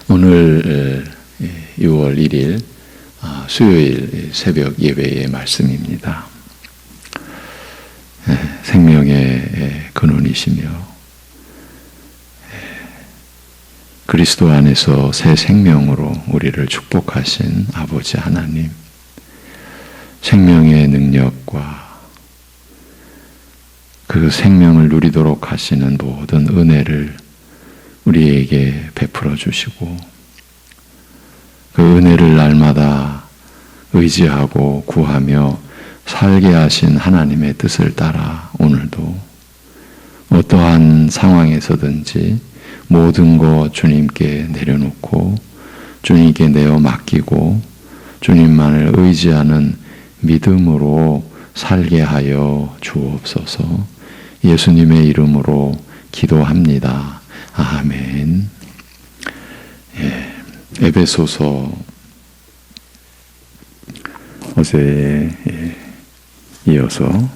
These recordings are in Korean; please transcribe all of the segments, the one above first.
오늘 6월 1일 수요일 새벽 예배의 말씀입니다. 생명의 근원이시며 그리스도 안에서 새 생명으로 우리를 축복하신 아버지 하나님, 생명의 능력과 그 생명을 누리도록 하시는 모든 은혜를 우리에게 베풀어 주시고, 그 은혜를 날마다 의지하고 구하며 살게 하신 하나님의 뜻을 따라 오늘도 어떠한 상황에서든지 모든 것 주님께 내려놓고 주님께 내어 맡기고 주님만을 의지하는 믿음으로 살게 하여 주옵소서. 예수님의 이름으로 기도합니다. 아멘. 에베소서 어제에 이어서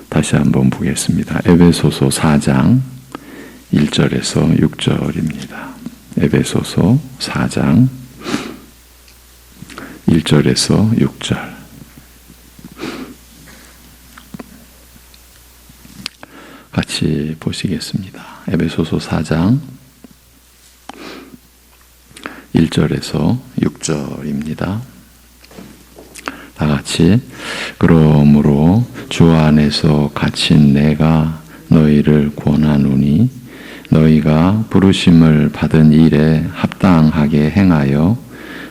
다시 한번 보겠습니다. 에베소서 4장 1절에서 6절입니다. 에베소서 4장 1절에서 6절. 같이 보시겠습니다. 에베소서 4장 1절에서 6절입니다. 다 같이. 그러므로 주 안에서 갇힌 내가 너희를 권하노니 너희가 부르심을 받은 일에 합당하게 행하여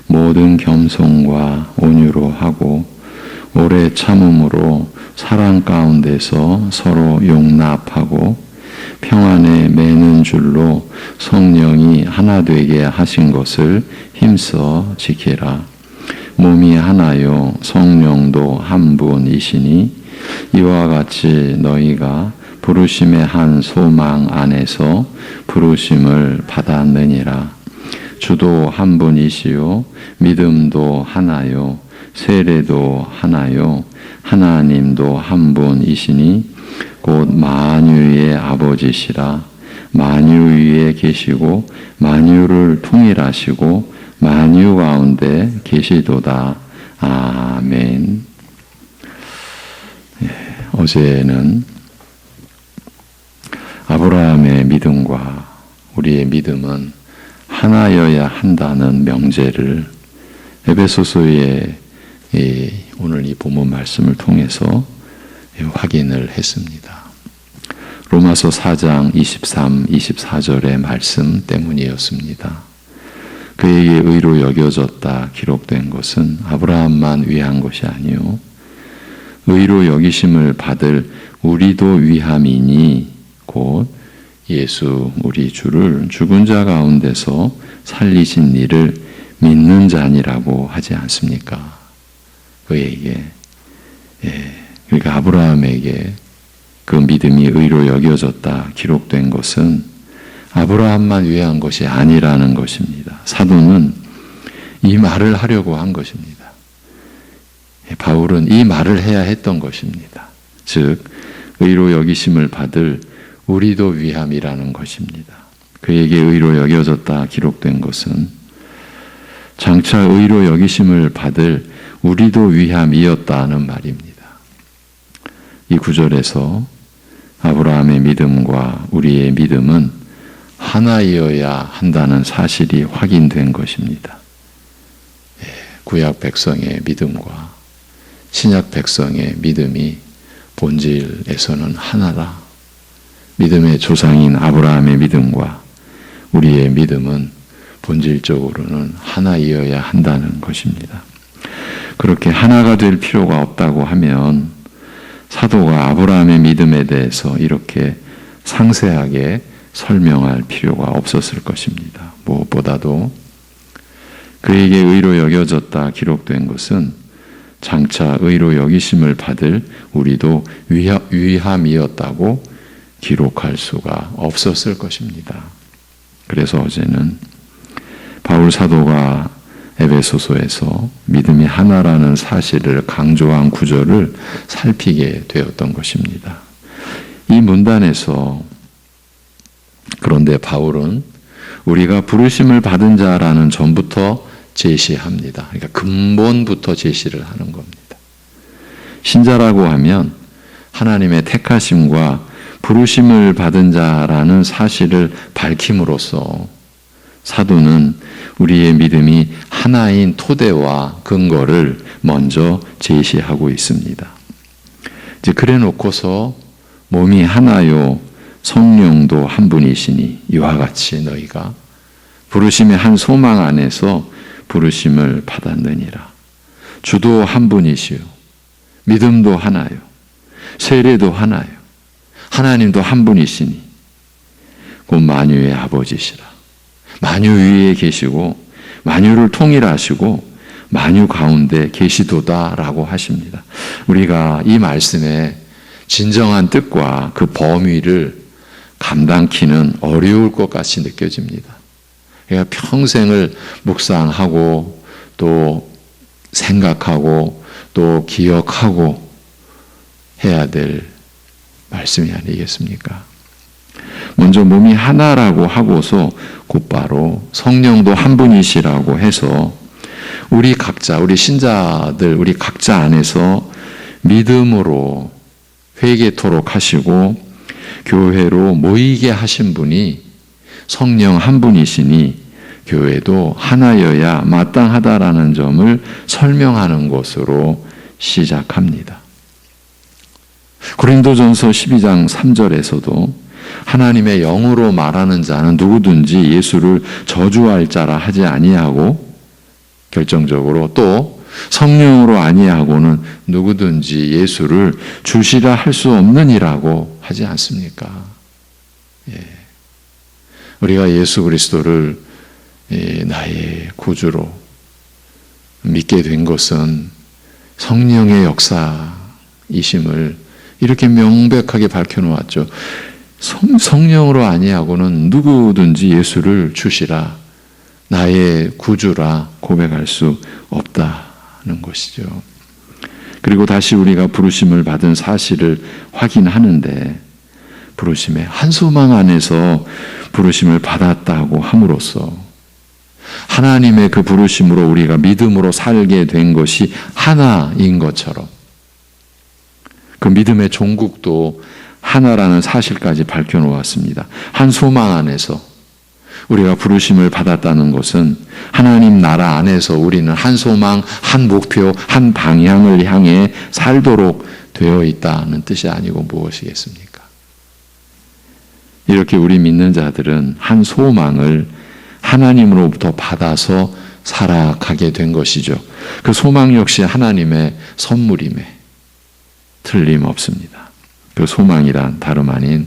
모든 겸손과 온유로 하고 오래 참음으로 사랑 가운데서 서로 용납하고 평안에 매는 줄로 성령이 하나 되게 하신 것을 힘써 지키라. 몸이 하나요 성령도 한 분이시니 이와 같이 너희가 부르심의 한 소망 안에서 부르심을 받았느니라. 주도 한 분이시요 믿음도 하나요 세례도 하나요 하나님도 한 분이시니 곧 만유의 아버지시라. 만유 위에 계시고 만유를 통일하시고 만유 가운데 계시도다. 아멘. 어제는 아브라함의 믿음과 우리의 믿음은 하나여야 한다는 명제를 에베소서의 오늘 이 본문 말씀을 통해서 확인을 했습니다. 로마서 4장 23, 24절의 말씀 때문이었습니다. 그에게 의로 여겨졌다 기록된 것은 아브라함만 위한 것이 아니요 의로 여기심을 받을 우리도 위함이니 곧 예수 우리 주를 죽은 자 가운데서 살리신 이를 믿는 자니라고 하지 않습니까? 그에게 그러니까 아브라함에게 그 믿음이 의로 여겨졌다 기록된 것은 아브라함만 위한 것이 아니라는 것입니다. 사도는 이 말을 하려고 한 것입니다. 바울은 이 말을 해야 했던 것입니다. 즉 의로 여기심을 받을 우리도 위함이라는 것입니다. 그에게 의로 여겨졌다 기록된 것은 장차 의로 여기심을 받을 우리도 위함이었다는 말입니다. 이 구절에서 아브라함의 믿음과 우리의 믿음은 하나이어야 한다는 사실이 확인된 것입니다. 구약 백성의 믿음과 신약 백성의 믿음이 본질에서는 하나라. 믿음의 조상인 아브라함의 믿음과 우리의 믿음은 본질적으로는 하나이어야 한다는 것입니다. 그렇게 하나가 될 필요가 없다고 하면 사도가 아브라함의 믿음에 대해서 이렇게 상세하게 설명할 필요가 없었을 것입니다. 무엇보다도 그에게 의로 여겨졌다 기록된 것은 장차 의로 여기심을 받을 우리도 위함이었다고 기록할 수가 없었을 것입니다. 그래서 어제는 바울 사도가 에베소서에서 믿음이 하나라는 사실을 강조한 구절을 살피게 되었던 것입니다. 이 문단에서 그런데 바울은 우리가 부르심을 받은 자라는 점부터 제시합니다. 그러니까 근본부터 제시를 하는 겁니다. 신자라고 하면 하나님의 택하심과 부르심을 받은 자라는 사실을 밝힘으로써 사도는 우리의 믿음이 하나인 토대와 근거를 먼저 제시하고 있습니다. 이제 그래 놓고서 몸이 하나요 성령도 한 분이시니 이와 같이 너희가 부르심의 한 소망 안에서 부르심을 받았느니라. 주도 한 분이시요 믿음도 하나요 세례도 하나요 하나님도 한 분이시니 곧 만유의 아버지시라. 만유 위에 계시고 만유를 통일하시고 만유 가운데 계시도다라고 하십니다. 우리가 이 말씀의 진정한 뜻과 그 범위를 감당키는 어려울 것 같이 느껴집니다. 그러니까 평생을 묵상하고 또 생각하고 또 기억하고 해야 될 말씀이 아니겠습니까? 먼저 몸이 하나라고 하고서 곧바로 성령도 한 분이시라고 해서 우리 각자, 우리 신자들, 우리 각자 안에서 믿음으로 회개토록 하시고 교회로 모이게 하신 분이 성령 한 분이시니 교회도 하나여야 마땅하다라는 점을 설명하는 것으로 시작합니다. 고린도전서 12장 3절에서도 하나님의 영으로 말하는 자는 누구든지 예수를 저주할 자라 하지 아니하고 결정적으로 또 성령으로 아니하고는 누구든지 예수를 주시라 할 수 없느니라고 하지 않습니까? 예. 우리가 예수 그리스도를 나의 구주로 믿게 된 것은 성령의 역사이심을 이렇게 명백하게 밝혀놓았죠. 성령으로 아니하고는 누구든지 예수를 주시라 나의 구주라 고백할 수 없다는 것이죠. 그리고 다시 우리가 부르심을 받은 사실을 확인하는데 부르심의 한 소망 안에서 부르심을 받았다고 함으로써 하나님의 그 부르심으로 우리가 믿음으로 살게 된 것이 하나인 것처럼 그 믿음의 종국도 하나라는 사실까지 밝혀놓았습니다. 한 소망 안에서 우리가 부르심을 받았다는 것은 하나님 나라 안에서 우리는 한 소망, 한 목표, 한 방향을 향해 살도록 되어 있다는 뜻이 아니고 무엇이겠습니까? 이렇게 우리 믿는 자들은 한 소망을 하나님으로부터 받아서 살아가게 된 것이죠. 그 소망 역시 하나님의 선물임에 틀림없습니다. 그 소망이란 다름 아닌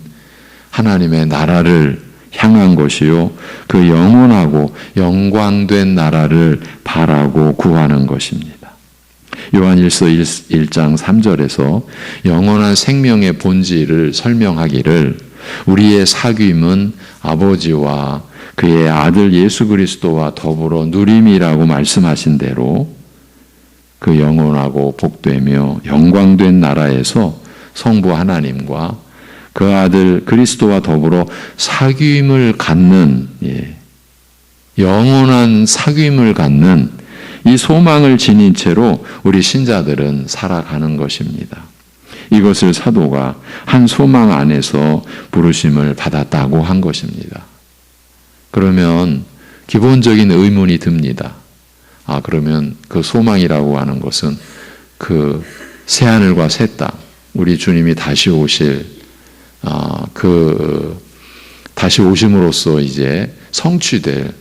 하나님의 나라를 향한 것이요 그 영원하고 영광된 나라를 바라고 구하는 것입니다. 요한일서 1장 3절에서 영원한 생명의 본질을 설명하기를 우리의 사귐은 아버지와 그의 아들 예수 그리스도와 더불어 누림이라고 말씀하신 대로 그 영원하고 복되며 영광된 나라에서 성부 하나님과 그 아들 그리스도와 더불어 사귐을 갖는 영원한 사귐을 갖는 이 소망을 지닌 채로 우리 신자들은 살아가는 것입니다. 이것을 사도가 한 소망 안에서 부르심을 받았다고 한 것입니다. 그러면 기본적인 의문이 듭니다. 그러면 그 소망이라고 하는 것은 그 새하늘과 새 땅, 우리 주님이 다시 오실 다시 오심으로써 이제 성취될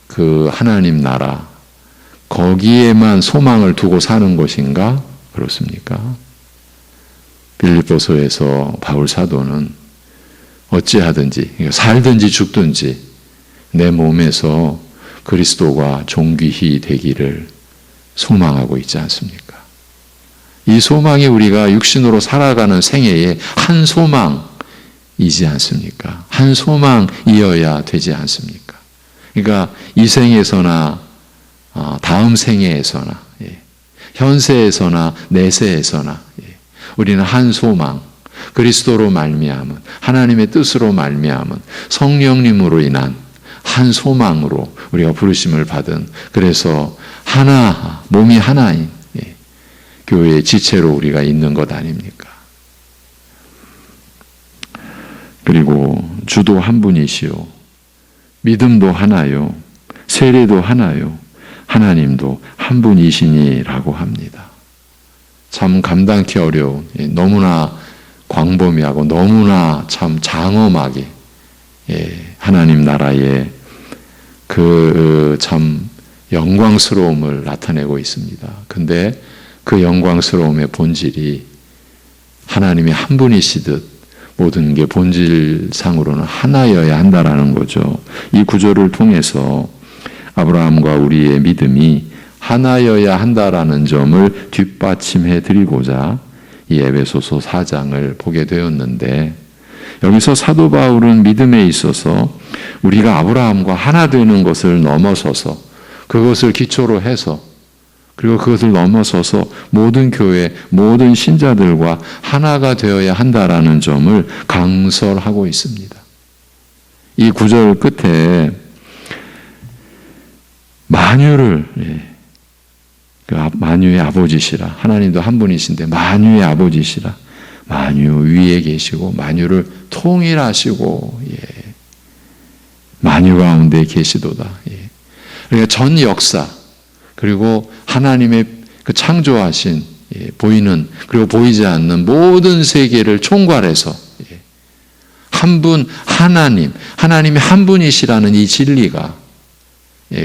그 하나님 나라 거기에만 소망을 두고 사는 것인가? 그렇습니까? 빌립보서에서 바울 사도는 어찌하든지 살든지 죽든지 내 몸에서 그리스도가 존귀히 되기를 소망하고 있지 않습니까? 이 소망이 우리가 육신으로 살아가는 생애의 한 소망이지 않습니까? 한 소망이어야 되지 않습니까? 그러니까 이 생에서나 다음 생애에서나 현세에서나 내세에서나 우리는 한 소망, 그리스도로 말미암은 하나님의 뜻으로 말미암은 성령님으로 인한 한 소망으로 우리가 부르심을 받은, 그래서 하나, 몸이 하나인 교회의 지체로 우리가 있는 것 아닙니까? 그리고 주도 한 분이시요, 믿음도 하나요, 세례도 하나요, 하나님도 한 분이시니라고 합니다. 참 감당하기 어려운, 너무나 광범위하고 너무나 참 장엄하게 하나님 나라의 그 참 영광스러움을 나타내고 있습니다. 근데 그 영광스러움의 본질이 하나님이 한 분이시듯 모든 게 본질상으로는 하나여야 한다라는 거죠. 이 구절을 통해서 아브라함과 우리의 믿음이 하나여야 한다라는 점을 뒷받침해 드리고자 이 에베소서 4장을 보게 되었는데, 여기서 사도 바울은 믿음에 있어서 우리가 아브라함과 하나 되는 것을 넘어서서, 그것을 기초로 해서, 그리고 그것을 넘어서서 모든 교회, 모든 신자들과 하나가 되어야 한다라는 점을 강설하고 있습니다. 이 구절 끝에 만유를, 만유의 아버지시라, 하나님도 한 분이신데 만유의 아버지시라, 만유 위에 계시고 만유를 통일하시고 만유 가운데 계시도다. 그러니까 전 역사, 그리고 하나님의 그 창조하신 보이는 그리고 보이지 않는 모든 세계를 총괄해서 한 분 하나님, 하나님이 한 분이시라는 이 진리가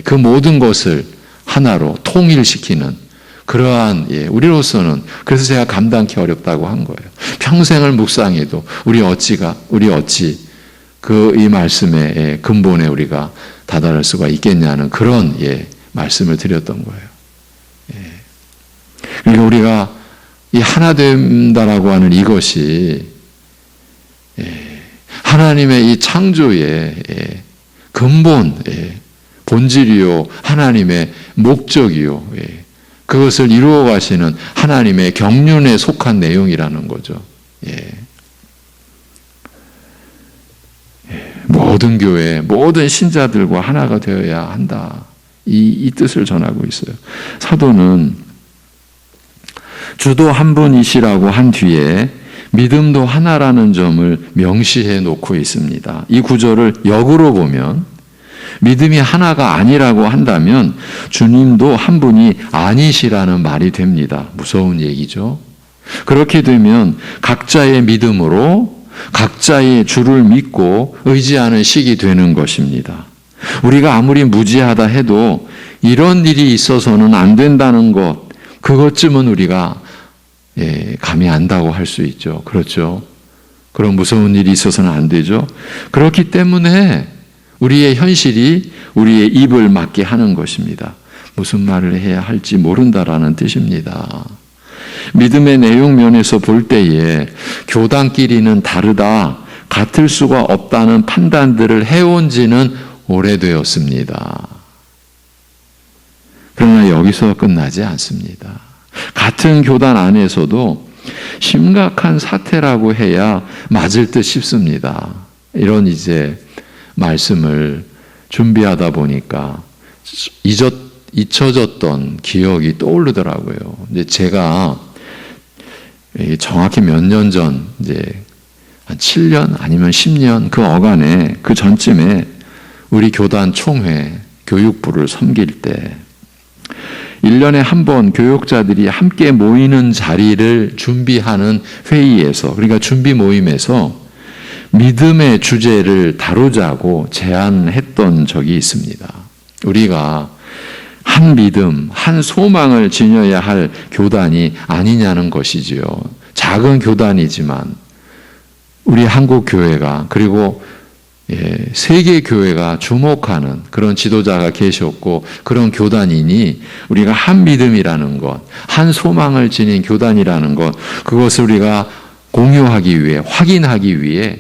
그 모든 것을 하나로 통일시키는 그러한, 우리로서는, 그래서 제가 감당하기 어렵다고 한 거예요. 평생을 묵상해도 우리 어찌 이 말씀의 근본에 우리가 다다를 수가 있겠냐는 그런 말씀을 드렸던 거예요. 그러니까 우리가 이 하나 된다라고 하는 이것이 하나님의 이 창조의 근본, 본질이요, 하나님의 목적이요, 그것을 이루어 가시는 하나님의 경륜에 속한 내용이라는 거죠. 모든 교회, 모든 신자들과 하나가 되어야 한다. 이 뜻을 전하고 있어요. 사도는 주도 한 분이시라고 한 뒤에 믿음도 하나라는 점을 명시해 놓고 있습니다. 이 구절을 역으로 보면 믿음이 하나가 아니라고 한다면 주님도 한 분이 아니시라는 말이 됩니다. 무서운 얘기죠. 그렇게 되면 각자의 믿음으로 각자의 주를 믿고 의지하는 식이 되는 것입니다. 우리가 아무리 무지하다 해도 이런 일이 있어서는 안 된다는 것, 그것쯤은 우리가 감이 안다고 할 수 있죠. 그렇죠. 그런 무서운 일이 있어서는 안 되죠. 그렇기 때문에 우리의 현실이 우리의 입을 막게 하는 것입니다. 무슨 말을 해야 할지 모른다라는 뜻입니다. 믿음의 내용 면에서 볼 때에 교단끼리는 다르다, 같을 수가 없다는 판단들을 해온 지는 오래되었습니다. 그러나 여기서 끝나지 않습니다. 같은 교단 안에서도 심각한 사태라고 해야 맞을 듯 싶습니다. 이런 말씀을 준비하다 보니까 잊혀졌던 기억이 떠오르더라고요. 이제 제가 정확히 몇 년 전, 한 7년 아니면 10년 그 어간에, 그 전쯤에 우리 교단 총회 교육부를 섬길 때 1년에 한 번 교육자들이 함께 모이는 자리를 준비하는 회의에서, 그러니까 준비 모임에서 믿음의 주제를 다루자고 제안했던 적이 있습니다. 우리가 한 믿음, 한 소망을 지녀야 할 교단이 아니냐는 것이지요. 작은 교단이지만 우리 한국 교회가, 그리고 세계 교회가 주목하는 그런 지도자가 계셨고 그런 교단이니 우리가 한 믿음이라는 것, 한 소망을 지닌 교단이라는 것, 그것을 우리가 공유하기 위해, 확인하기 위해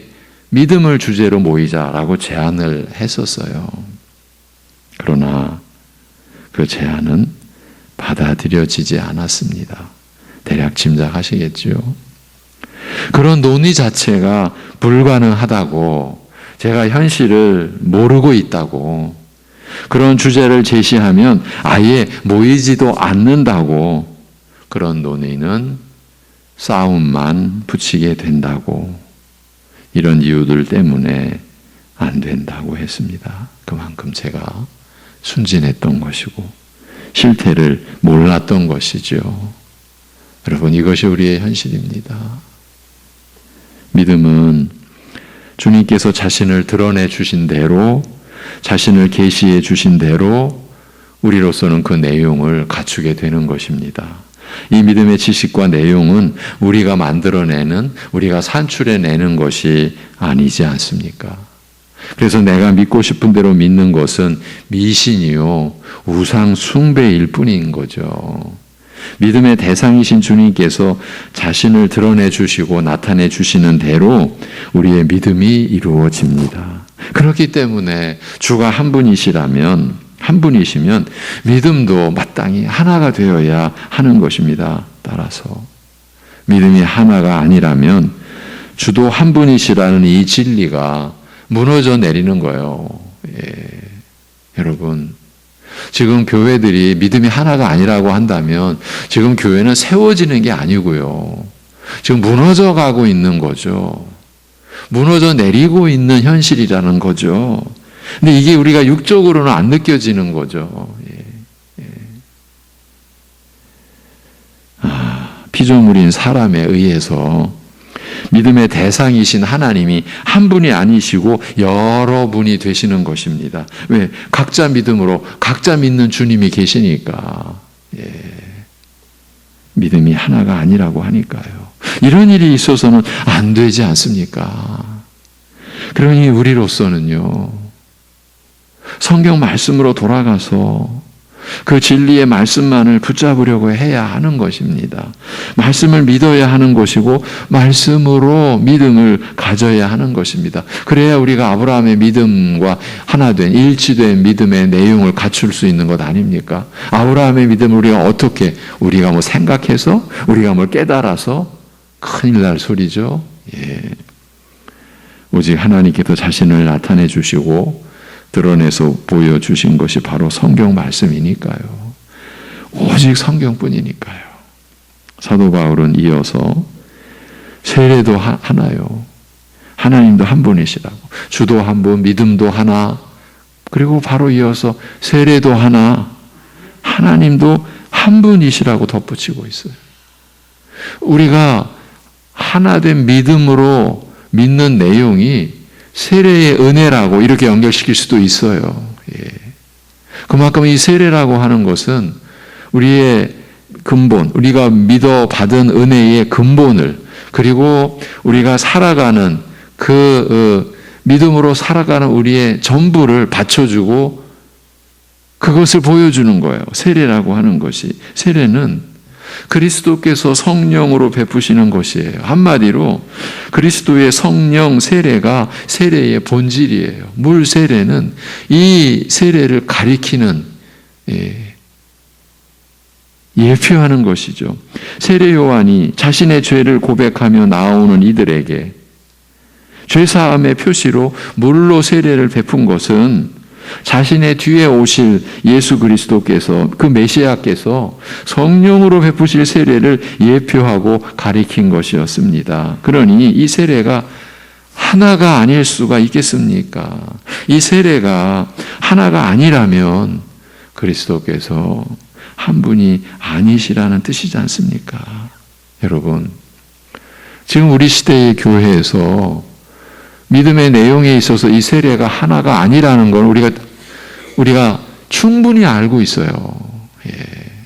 믿음을 주제로 모이자라고 제안을 했었어요. 그러나 그 제안은 받아들여지지 않았습니다. 대략 짐작하시겠죠? 그런 논의 자체가 불가능하다고 제가 현실을 모르고 있다고, 그런 주제를 제시하면 아예 모이지도 않는다고, 그런 논의는 싸움만 붙이게 된다고, 이런 이유들 때문에 안 된다고 했습니다. 그만큼 제가 순진했던 것이고 실태를 몰랐던 것이죠. 여러분, 이것이 우리의 현실입니다. 믿음은 주님께서 자신을 드러내 주신 대로, 자신을 계시해 주신 대로 우리로서는 그 내용을 갖추게 되는 것입니다. 이 믿음의 지식과 내용은 우리가 만들어내는, 우리가 산출해내는 것이 아니지 않습니까? 그래서 내가 믿고 싶은 대로 믿는 것은 미신이요, 우상 숭배일 뿐인 거죠. 믿음의 대상이신 주님께서 자신을 드러내 주시고 나타내 주시는 대로 우리의 믿음이 이루어집니다. 그렇기 때문에 주가 한 분이시면 믿음도 마땅히 하나가 되어야 하는 것입니다. 따라서 믿음이 하나가 아니라면 주도 한 분이시라는 이 진리가 무너져 내리는 거예요. 여러분, 지금 교회들이 믿음이 하나가 아니라고 한다면 지금 교회는 세워지는 게 아니고요, 지금 무너져 가고 있는 거죠. 무너져 내리고 있는 현실이라는 거죠. 근데 이게 우리가 육적으로는 안 느껴지는 거죠. 피조물인 사람에 의해서 믿음의 대상이신 하나님이 한 분이 아니시고 여러 분이 되시는 것입니다. 왜? 각자 믿음으로 각자 믿는 주님이 계시니까. 믿음이 하나가 아니라고 하니까요. 이런 일이 있어서는 안 되지 않습니까? 그러니 우리로서는요, 성경 말씀으로 돌아가서 그 진리의 말씀만을 붙잡으려고 해야 하는 것입니다. 말씀을 믿어야 하는 것이고 말씀으로 믿음을 가져야 하는 것입니다. 그래야 우리가 아브라함의 믿음과 하나된 일치된 믿음의 내용을 갖출 수 있는 것 아닙니까? 아브라함의 믿음을 우리가 뭐 생각해서, 우리가 뭘 깨달아서, 큰일 날 소리죠. 오직 하나님께서 자신을 나타내 주시고 드러내서 보여주신 것이 바로 성경 말씀이니까요. 오직 성경뿐이니까요. 사도 바울은 이어서 세례도 하나요, 하나님도 한 분이시라고, 주도 한 분, 믿음도 하나, 그리고 바로 이어서 세례도 하나, 하나님도 한 분이시라고 덧붙이고 있어요. 우리가 하나된 믿음으로 믿는 내용이 세례의 은혜라고 이렇게 연결시킬 수도 있어요. 그만큼 이 세례라고 하는 것은 우리의 근본, 우리가 믿어 받은 은혜의 근본을, 그리고 우리가 살아가는 믿음으로 살아가는 우리의 전부를 받쳐주고 그것을 보여주는 거예요. 세례라고 하는 것이. 세례는 그리스도께서 성령으로 베푸시는 것이에요. 한마디로 그리스도의 성령 세례가 세례의 본질이에요. 물 세례는 이 세례를 가리키는, 예표하는 것이죠. 세례 요한이 자신의 죄를 고백하며 나오는 이들에게 죄사함의 표시로 물로 세례를 베푼 것은 자신의 뒤에 오실 예수 그리스도께서, 그 메시아께서 성령으로 베푸실 세례를 예표하고 가리킨 것이었습니다. 그러니 이 세례가 하나가 아닐 수가 있겠습니까? 이 세례가 하나가 아니라면 그리스도께서 한 분이 아니시라는 뜻이지 않습니까? 여러분, 지금 우리 시대의 교회에서 믿음의 내용에 있어서 이 세례가 하나가 아니라는 걸 우리가 충분히 알고 있어요.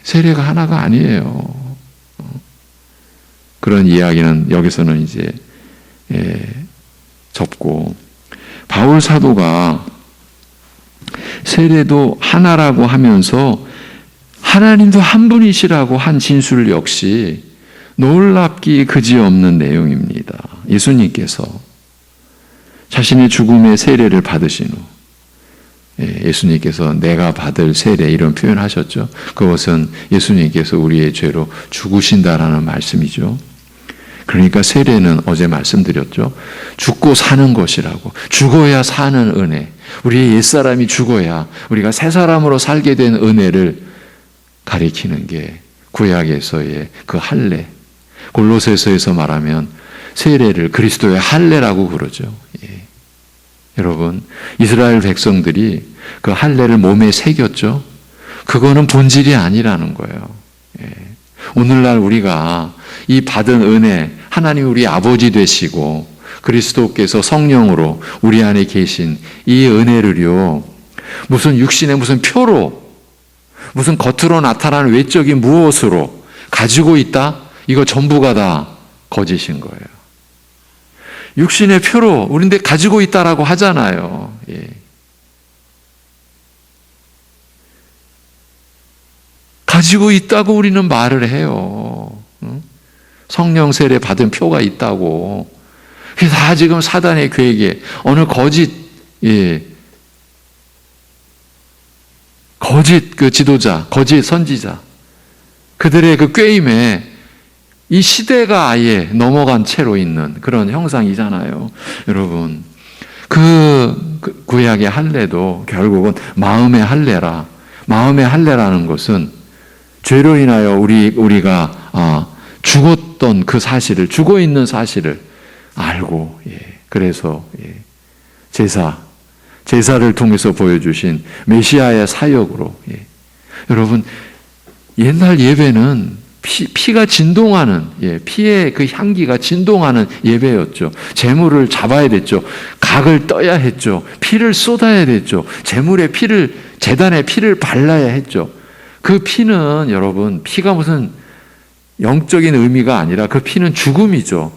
세례가 하나가 아니에요. 그런 이야기는 여기서는 이제 접고, 바울 사도가 세례도 하나라고 하면서 하나님도 한 분이시라고 한 진술 역시 놀랍기 그지없는 내용입니다. 예수님께서 자신의 죽음의 세례를 받으신 후, 예수님께서 내가 받을 세례, 이런 표현하셨죠. 그것은 예수님께서 우리의 죄로 죽으신다라는 말씀이죠. 그러니까 세례는 어제 말씀드렸죠. 죽고 사는 것이라고. 죽어야 사는 은혜. 우리의 옛사람이 죽어야 우리가 새 사람으로 살게 된 은혜를 가리키는 게 구약에서의 그 할례. 골로새서에서 말하면 세례를 그리스도의 할례라고 그러죠. 예. 여러분, 이스라엘 백성들이 그 할례를 몸에 새겼죠. 그거는 본질이 아니라는 거예요. 예. 오늘날 우리가 이 받은 은혜, 하나님 우리 아버지 되시고 그리스도께서 성령으로 우리 안에 계신 이 은혜를요, 무슨 육신의 무슨 표로, 무슨 겉으로 나타나는 외적인 무엇으로 가지고 있다? 이거 전부가 다 거짓인 거예요. 육신의 표로 우리인데 가지고 있다라고 하잖아요. 예. 가지고 있다고 우리는 말을 해요. 성령 세례 받은 표가 있다고. 그게 다 지금 사단의 계획에 어느 거짓 그 지도자, 거짓 선지자, 그들의 그 꾀임에 이 시대가 아예 넘어간 채로 있는 그런 형상이잖아요. 여러분, 그 구약의 할례도 결국은 마음의 할례라. 마음의 할례라는 것은 죄로 인하여 우리가 죽었던 그 사실을, 죽어 있는 사실을 알고, 그래서 제사를 통해서 보여주신 메시아의 사역으로, 여러분, 옛날 예배는 피가 진동하는, 피의 그 향기가 진동하는 예배였죠. 제물을 잡아야 됐죠. 각을 떠야 했죠. 피를 쏟아야 됐죠. 제단에 피를 발라야 했죠. 그 피는 여러분, 피가 무슨 영적인 의미가 아니라 그 피는 죽음이죠.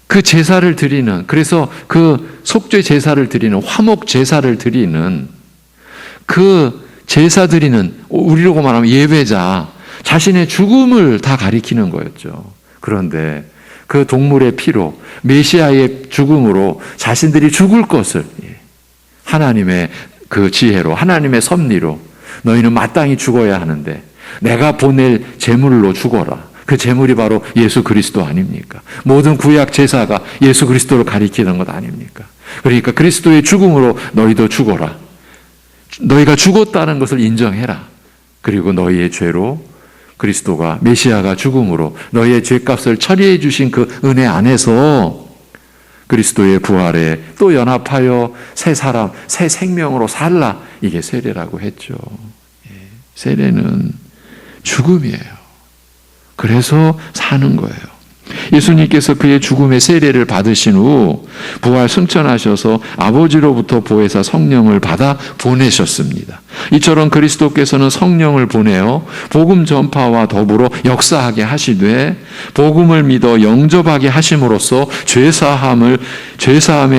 그 제사를 드리는, 그래서 그 속죄 제사를 드리는, 화목 제사를 드리는, 그 제사 드리는, 우리로 말하면 예배자, 자신의 죽음을 다 가리키는 거였죠. 그런데 그 동물의 피로, 메시아의 죽음으로 자신들이 죽을 것을 하나님의 그 지혜로, 하나님의 섭리로 너희는 마땅히 죽어야 하는데 내가 보낼 제물로 죽어라. 그 제물이 바로 예수 그리스도 아닙니까? 모든 구약 제사가 예수 그리스도를 가리키는 것 아닙니까? 그러니까 그리스도의 죽음으로 너희도 죽어라. 너희가 죽었다는 것을 인정해라. 그리고 너희의 죄로 그리스도가, 메시아가 죽음으로 너희의 죄값을 처리해 주신 그 은혜 안에서 그리스도의 부활에 또 연합하여 새 사람, 새 생명으로 살라. 이게 세례라고 했죠. 세례는 죽음이에요. 그래서 사는 거예요. 예수님께서 그의 죽음의 세례를 받으신 후 부활 승천하셔서 아버지로부터 보혜사 성령을 받아 보내셨습니다. 이처럼 그리스도께서는 성령을 보내어 복음 전파와 더불어 역사하게 하시되 복음을 믿어 영접하게 하심으로써 죄사함의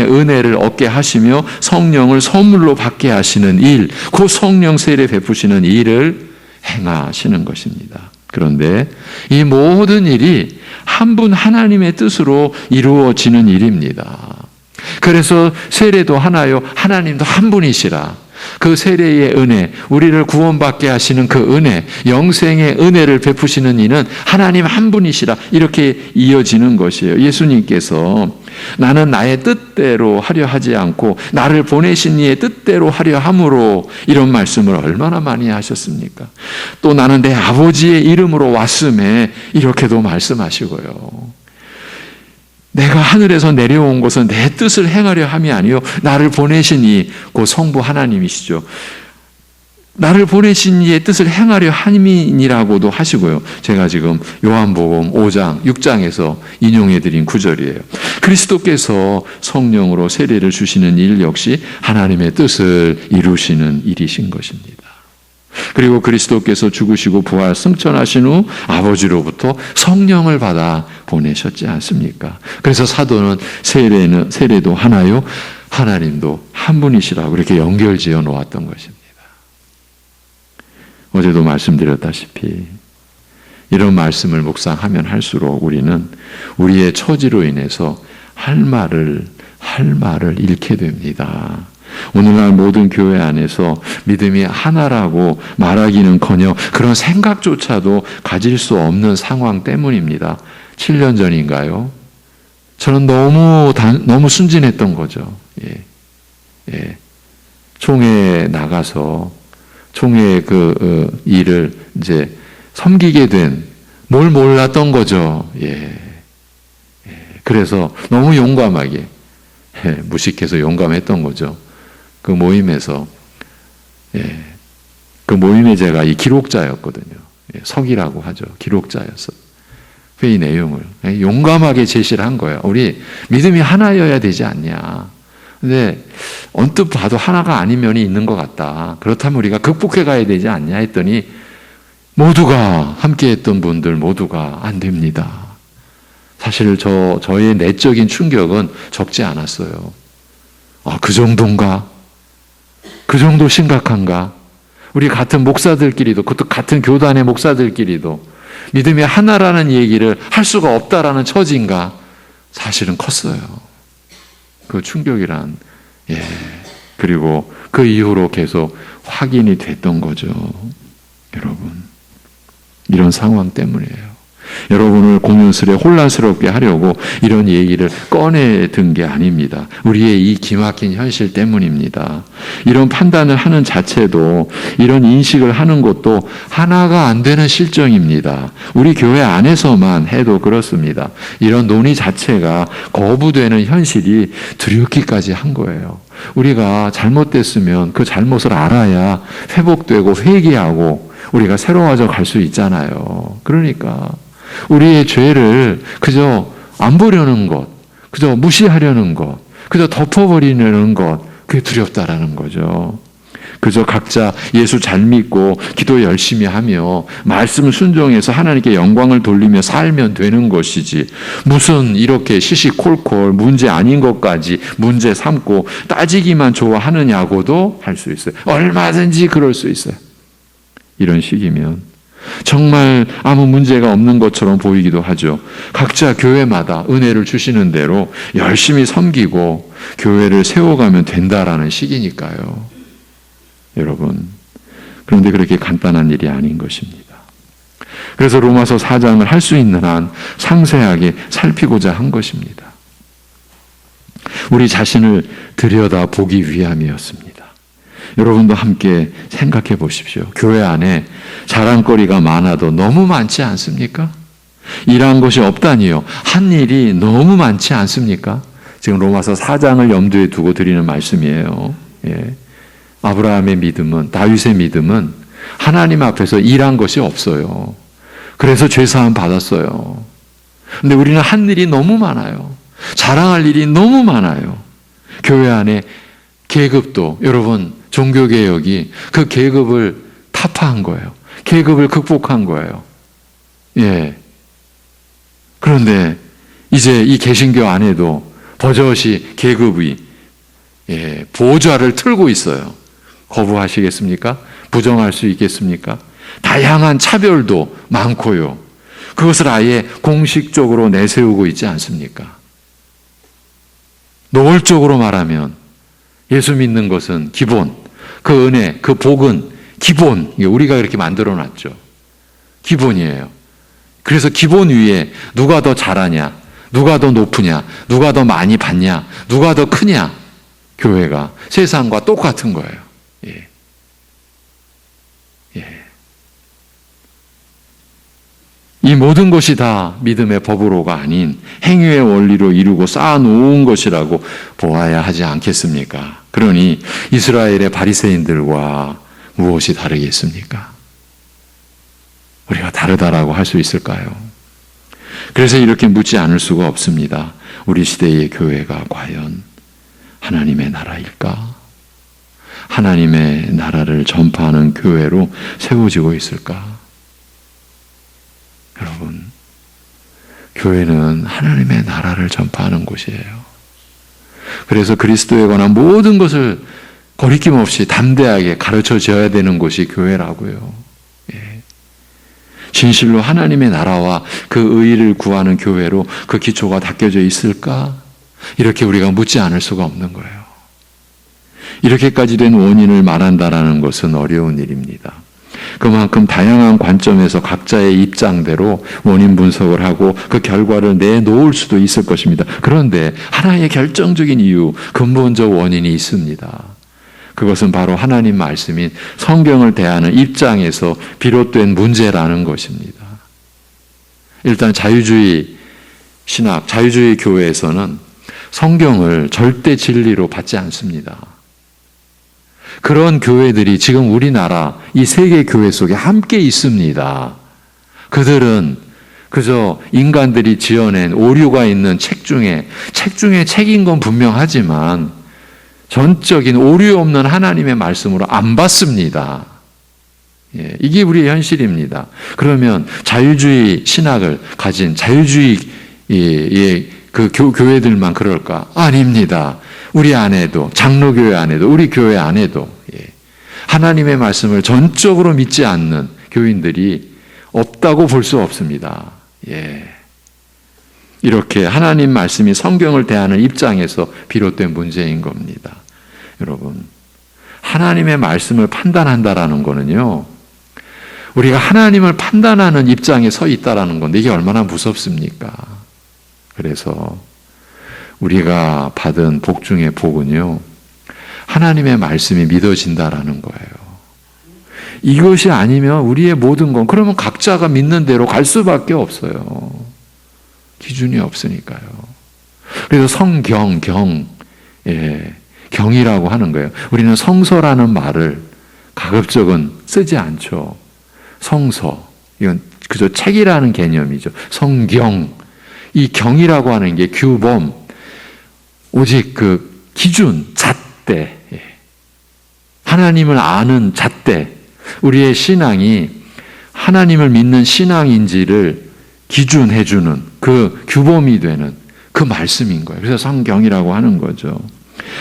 은혜를 얻게 하시며 성령을 선물로 받게 하시는 일, 그 성령 세례 베푸시는 일을 행하시는 것입니다. 그런데 이 모든 일이 한 분 하나님의 뜻으로 이루어지는 일입니다. 그래서 세례도 하나요, 하나님도 한 분이시라. 그 세례의 은혜, 우리를 구원받게 하시는 그 은혜, 영생의 은혜를 베푸시는 이는 하나님 한 분이시라. 이렇게 이어지는 것이에요. 예수님께서 나는 나의 뜻대로 하려 하지 않고 나를 보내신 이의 뜻대로 하려 함으로, 이런 말씀을 얼마나 많이 하셨습니까? 또 나는 내 아버지의 이름으로 왔음에, 이렇게도 말씀하시고요. 내가 하늘에서 내려온 것은 내 뜻을 행하려 함이 아니요 나를 보내신 이 그 성부 하나님이시죠. 나를 보내신 이의 뜻을 행하려 함이니라고도 하시고요. 제가 지금 요한복음 5장, 6장에서 인용해드린 구절이에요. 그리스도께서 성령으로 세례를 주시는 일 역시 하나님의 뜻을 이루시는 일이신 것입니다. 그리고 그리스도께서 죽으시고 부활 승천하신 후 아버지로부터 성령을 받아 보내셨지 않습니까? 그래서 사도는 세례도 하나요, 하나님도 한 분이시라고 이렇게 연결지어 놓았던 것입니다. 어제도 말씀드렸다시피 이런 말씀을 묵상하면 할수록 우리는 우리의 처지로 인해서 할 말을 잃게 됩니다. 오늘날 모든 교회 안에서 믿음이 하나라고 말하기는커녕 그런 생각조차도 가질 수 없는 상황 때문입니다. 7년 전인가요? 저는 너무 순진했던 거죠. 예. 총회에 나가서 총회 일을 이제 섬기게 된 뭘 몰랐던 거죠. 그래서 너무 용감하게 무식해서 용감했던 거죠. 그 모임에서 그 모임에 제가 이 기록자였거든요. 석이라고 하죠. 기록자였어. 회의 내용을 용감하게 제시를 한 거예요. 우리 믿음이 하나여야 되지 않냐. 근데 언뜻 봐도 하나가 아닌 면이 있는 것 같다. 그렇다면 우리가 극복해 가야 되지 않냐 했더니 모두가 함께했던 분들 모두가 안 됩니다. 사실 저의 내적인 충격은 적지 않았어요. 그 정도인가? 그 정도 심각한가? 우리 같은 목사들끼리도, 그것도 같은 교단의 목사들끼리도 믿음이 하나라는 얘기를 할 수가 없다라는 처지인가? 사실은 컸어요. 그 충격이란, 그리고 그 이후로 계속 확인이 됐던 거죠. 여러분. 이런 상황 때문이에요. 여러분을 공연스레 혼란스럽게 하려고 이런 얘기를 꺼내든 게 아닙니다. 우리의 이 기막힌 현실 때문입니다. 이런 판단을 하는 자체도, 이런 인식을 하는 것도 하나가 안 되는 실정입니다. 우리 교회 안에서만 해도 그렇습니다. 이런 논의 자체가 거부되는 현실이 두렵기까지 한 거예요. 우리가 잘못됐으면 그 잘못을 알아야 회복되고 회개하고 우리가 새로워져 갈 수 있잖아요. 그러니까 우리의 죄를 그저 안 보려는 것, 그저 무시하려는 것, 그저 덮어버리려는 것, 그게 두렵다라는 거죠. 그저 각자 예수 잘 믿고 기도 열심히 하며 말씀 순종해서 하나님께 영광을 돌리며 살면 되는 것이지, 무슨 이렇게 시시콜콜 문제 아닌 것까지 문제 삼고 따지기만 좋아하느냐고도 할 수 있어요. 얼마든지 그럴 수 있어요. 이런 식이면 정말 아무 문제가 없는 것처럼 보이기도 하죠. 각자 교회마다 은혜를 주시는 대로 열심히 섬기고 교회를 세워가면 된다라는 식이니까요. 여러분, 그런데 그렇게 간단한 일이 아닌 것입니다. 그래서 로마서 4장을 할 수 있는 한 상세하게 살피고자 한 것입니다. 우리 자신을 들여다보기 위함이었습니다. 여러분도 함께 생각해 보십시오. 교회 안에 자랑거리가 많아도 너무 많지 않습니까? 일한 것이 없다니요. 한 일이 너무 많지 않습니까? 지금 로마서 4장을 염두에 두고 드리는 말씀이에요. 아브라함의 믿음은, 다윗의 믿음은 하나님 앞에서 일한 것이 없어요. 그래서 죄사함 받았어요. 근데 우리는 한 일이 너무 많아요. 자랑할 일이 너무 많아요. 교회 안에 계급도, 여러분, 종교개혁이 그 계급을 타파한 거예요. 계급을 극복한 거예요. 그런데 이제 이 개신교 안에도 버젓이 계급이 보좌를 틀고 있어요. 거부하시겠습니까? 부정할 수 있겠습니까? 다양한 차별도 많고요. 그것을 아예 공식적으로 내세우고 있지 않습니까? 노골적으로 말하면 예수 믿는 것은 기본, 그 은혜, 그 복은 기본, 우리가 이렇게 만들어 놨죠. 기본이에요. 그래서 기본 위에 누가 더 잘하냐, 누가 더 높으냐, 누가 더 많이 받냐, 누가 더 크냐, 교회가 세상과 똑같은 거예요. 이 모든 것이 다 믿음의 법으로가 아닌 행위의 원리로 이루고 쌓아놓은 것이라고 보아야 하지 않겠습니까? 그러니 이스라엘의 바리새인들과 무엇이 다르겠습니까? 우리가 다르다라고 할 수 있을까요? 그래서 이렇게 묻지 않을 수가 없습니다. 우리 시대의 교회가 과연 하나님의 나라일까? 하나님의 나라를 전파하는 교회로 세워지고 있을까? 여러분, 교회는 하나님의 나라를 전파하는 곳이에요. 그래서 그리스도에 관한 모든 것을 거리낌 없이 담대하게 가르쳐 줘야 되는 곳이 교회라고요. 진실로 하나님의 나라와 그 의의를 구하는 교회로 그 기초가 닦여져 있을까? 이렇게 우리가 묻지 않을 수가 없는 거예요. 이렇게까지 된 원인을 말한다라는 것은 어려운 일입니다. 그만큼 다양한 관점에서 각자의 입장대로 원인 분석을 하고 그 결과를 내놓을 수도 있을 것입니다. 그런데 하나의 결정적인 이유, 근본적 원인이 있습니다. 그것은 바로 하나님 말씀인 성경을 대하는 입장에서 비롯된 문제라는 것입니다. 일단 자유주의 신학, 자유주의 교회에서는 성경을 절대 진리로 받지 않습니다. 그런 교회들이 지금 우리나라 이 세계 교회 속에 함께 있습니다. 그들은 그저 인간들이 지어낸 오류가 있는 책 중에 책인 건 분명하지만 전적인 오류 없는 하나님의 말씀으로 안 받습니다. 이게 우리의 현실입니다. 그러면 자유주의 신학을 가진 자유주의의 그 교회들만 그럴까? 아닙니다. 우리 안에도, 장로교회 안에도, 우리 교회 안에도 하나님의 말씀을 전적으로 믿지 않는 교인들이 없다고 볼 수 없습니다. 이렇게 하나님 말씀이 성경을 대하는 입장에서 비롯된 문제인 겁니다. 여러분, 하나님의 말씀을 판단한다라는 거는요, 우리가 하나님을 판단하는 입장에 서 있다라는 건데 이게 얼마나 무섭습니까? 그래서 우리가 받은 복 중의 복은요, 하나님의 말씀이 믿어진다라는 거예요. 이것이 아니면 우리의 모든 건, 그러면 각자가 믿는 대로 갈 수밖에 없어요. 기준이 없으니까요. 그래서 성경, 경이라고 하는 거예요. 우리는 성서라는 말을 가급적은 쓰지 않죠. 성서, 이건 그저 책이라는 개념이죠. 성경, 이 경이라고 하는 게 규범, 오직 그 기준, 잣대, 하나님을 아는 잣대, 우리의 신앙이 하나님을 믿는 신앙인지를 기준해주는 그 규범이 되는 그 말씀인 거예요. 그래서 성경이라고 하는 거죠.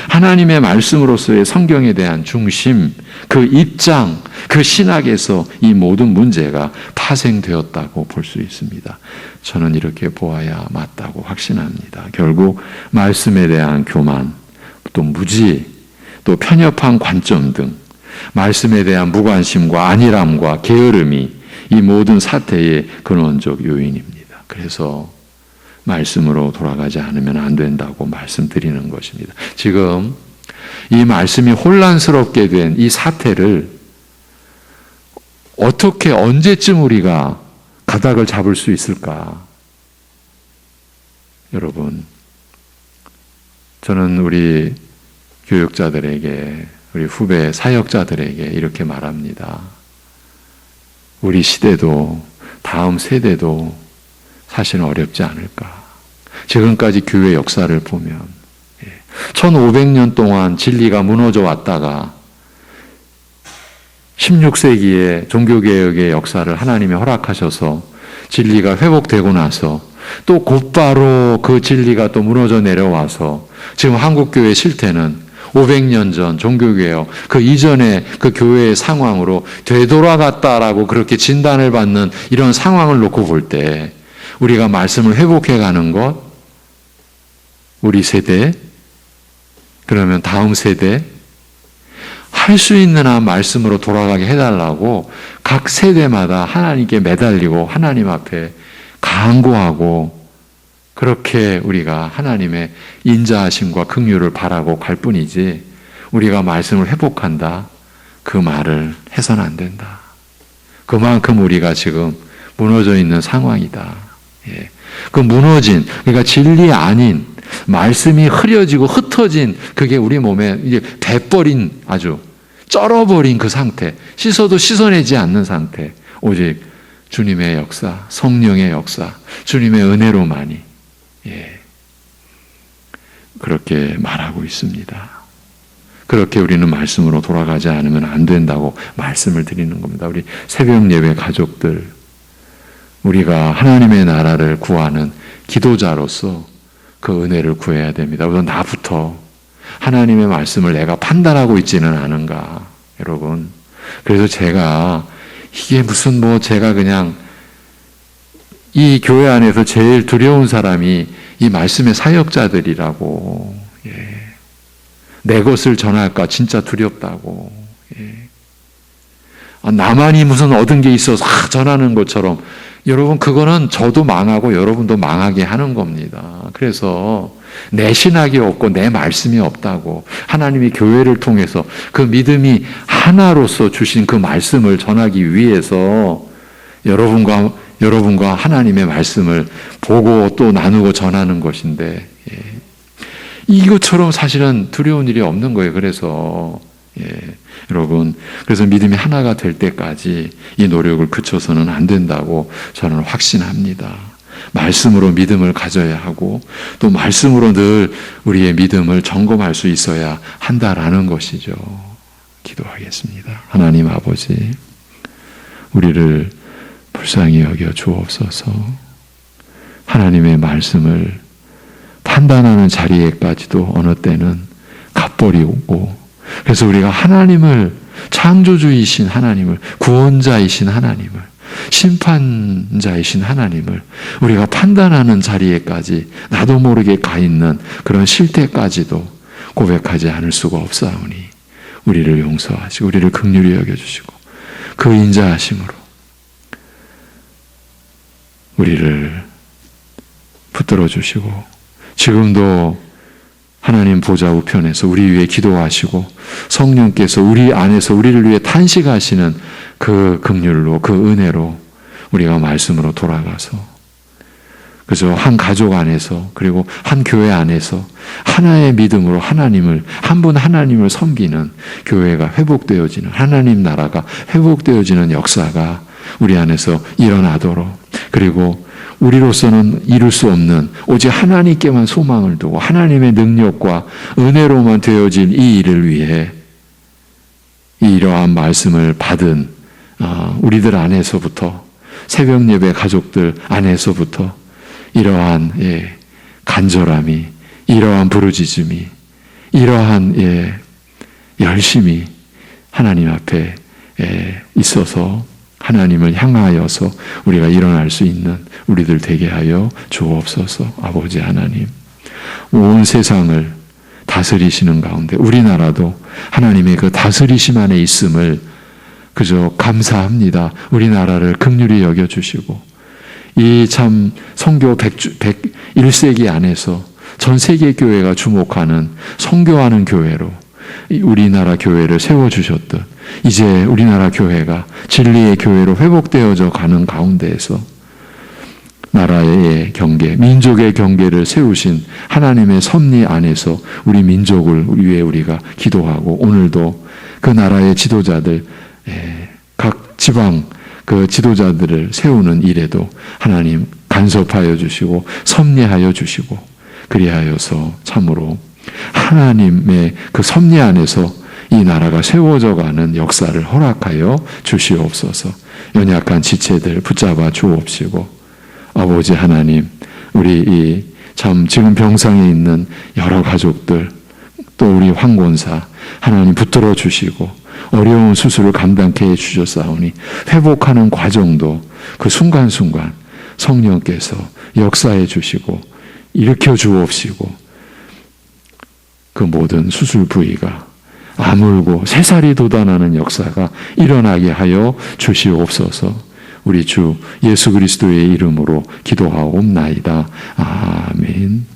하나님의 말씀으로서의 성경에 대한 중심, 그 입장, 그 신학에서 이 모든 문제가 파생되었다고 볼 수 있습니다. 저는 이렇게 보아야 맞다고 확신합니다. 결국 말씀에 대한 교만, 또 무지, 또 편협한 관점 등 말씀에 대한 무관심과 안일함과 게으름이 이 모든 사태의 근원적 요인입니다. 그래서 말씀으로 돌아가지 않으면 안 된다고 말씀드리는 것입니다. 지금 이 말씀이 혼란스럽게 된 이 사태를 어떻게, 언제쯤 우리가 가닥을 잡을 수 있을까? 여러분, 저는 우리 교육자들에게, 우리 후배 사역자들에게 이렇게 말합니다. 우리 시대도, 다음 세대도 사실은 어렵지 않을까. 지금까지 교회 역사를 보면 1500년 동안 진리가 무너져 왔다가 16세기에 종교개혁의 역사를 하나님이 허락하셔서 진리가 회복되고 나서 또 곧바로 그 진리가 또 무너져 내려와서 지금 한국교회 실태는 500년 전 종교개혁 그 이전의 그 교회의 상황으로 되돌아갔다라고 그렇게 진단을 받는 이런 상황을 놓고 볼 때 우리가 말씀을 회복해가는 것, 우리 세대, 그러면 다음 세대, 할 수 있는 한 말씀으로 돌아가게 해달라고 각 세대마다 하나님께 매달리고 하나님 앞에 간구하고 그렇게 우리가 하나님의 인자하심과 긍휼을 바라고 갈 뿐이지 우리가 말씀을 회복한다, 그 말을 해서는 안 된다. 그만큼 우리가 지금 무너져 있는 상황이다. 그 무너진, 그러니까 진리 아닌 말씀이 흐려지고 흩어진 그게 우리 몸에 이제 배버린, 아주 쩔어버린 그 상태, 씻어도 씻어내지 않는 상태, 오직 주님의 역사, 성령의 역사, 주님의 은혜로만이 그렇게 말하고 있습니다. 그렇게 우리는 말씀으로 돌아가지 않으면 안 된다고 말씀을 드리는 겁니다. 우리 새벽 예배 가족들, 우리가 하나님의 나라를 구하는 기도자로서 그 은혜를 구해야 됩니다. 우선 나부터 하나님의 말씀을 내가 판단하고 있지는 않은가, 여러분. 그래서 제가 이게 무슨 제가 그냥 이 교회 안에서 제일 두려운 사람이 이 말씀의 사역자들이라고, 내 것을 전할까 진짜 두렵다고. 나만이 무슨 얻은 게 있어서 전하는 것처럼, 여러분 그거는 저도 망하고 여러분도 망하게 하는 겁니다. 그래서 내 신학이 없고 내 말씀이 없다고, 하나님이 교회를 통해서 그 믿음이 하나로서 주신 그 말씀을 전하기 위해서 여러분과 하나님의 말씀을 보고 또 나누고 전하는 것인데, 이것처럼 사실은 두려운 일이 없는 거예요. 그래서 여러분, 그래서 믿음이 하나가 될 때까지 이 노력을 그쳐서는 안 된다고 저는 확신합니다. 말씀으로 믿음을 가져야 하고, 또 말씀으로 늘 우리의 믿음을 점검할 수 있어야 한다라는 것이죠. 기도하겠습니다. 하나님 아버지, 우리를 불쌍히 여겨 주옵소서. 하나님의 말씀을 판단하는 자리에까지도 어느 때는 갓버리고, 그래서 우리가 하나님을, 창조주이신 하나님을, 구원자이신 하나님을, 심판자이신 하나님을 우리가 판단하는 자리에까지 나도 모르게 가 있는 그런 실태까지도 고백하지 않을 수가 없사오니, 우리를 용서하시고 우리를 긍휼히 여겨주시고 그 인자하심으로 우리를 붙들어 주시고, 지금도 하나님 보좌 우편에서 우리 위해 기도하시고 성령께서 우리 안에서 우리를 위해 탄식하시는 그 긍휼로, 그 은혜로 우리가 말씀으로 돌아가서 그저 한 가족 안에서, 그리고 한 교회 안에서 하나의 믿음으로 하나님을, 한 분 하나님을 섬기는 교회가 회복되어지는, 하나님 나라가 회복되어지는 역사가 우리 안에서 일어나도록, 그리고 우리로서는 이룰 수 없는 오직 하나님께만 소망을 두고 하나님의 능력과 은혜로만 되어질 이 일을 위해 이러한 말씀을 받은 우리들 안에서부터, 새벽 예배 가족들 안에서부터 이러한 간절함이, 이러한 부르짖음이, 이러한 열심이 하나님 앞에 있어서 하나님을 향하여서 우리가 일어날 수 있는 우리들 되게 하여 주옵소서. 아버지 하나님, 온 세상을 다스리시는 가운데 우리나라도 하나님의 그 다스리심 안에 있음을 그저 감사합니다. 우리나라를 긍휼히 여겨주시고, 이 참 선교 101세기 안에서 전 세계 교회가 주목하는 선교하는 교회로 우리나라 교회를 세워주셨듯, 이제 우리나라 교회가 진리의 교회로 회복되어져 가는 가운데에서 나라의 경계, 민족의 경계를 세우신 하나님의 섭리 안에서 우리 민족을 위해 우리가 기도하고, 오늘도 그 나라의 지도자들, 각 지방 그 지도자들을 세우는 일에도 하나님 간섭하여 주시고 섭리하여 주시고, 그리하여서 참으로 하나님의 그 섭리 안에서 이 나라가 세워져 가는 역사를 허락하여 주시옵소서. 연약한 지체들 붙잡아 주옵시고, 아버지 하나님, 우리 이 참 지금 병상에 있는 여러 가족들, 또 우리 황권사 하나님 붙들어 주시고 어려운 수술을 감당케 해 주셨사오니, 회복하는 과정도 그 순간순간 성령께서 역사해 주시고 일으켜 주옵시고, 그 모든 수술 부위가 아물고 새살이 돋아나는 역사가 일어나게 하여 주시옵소서. 우리 주 예수 그리스도의 이름으로 기도하옵나이다. 아멘.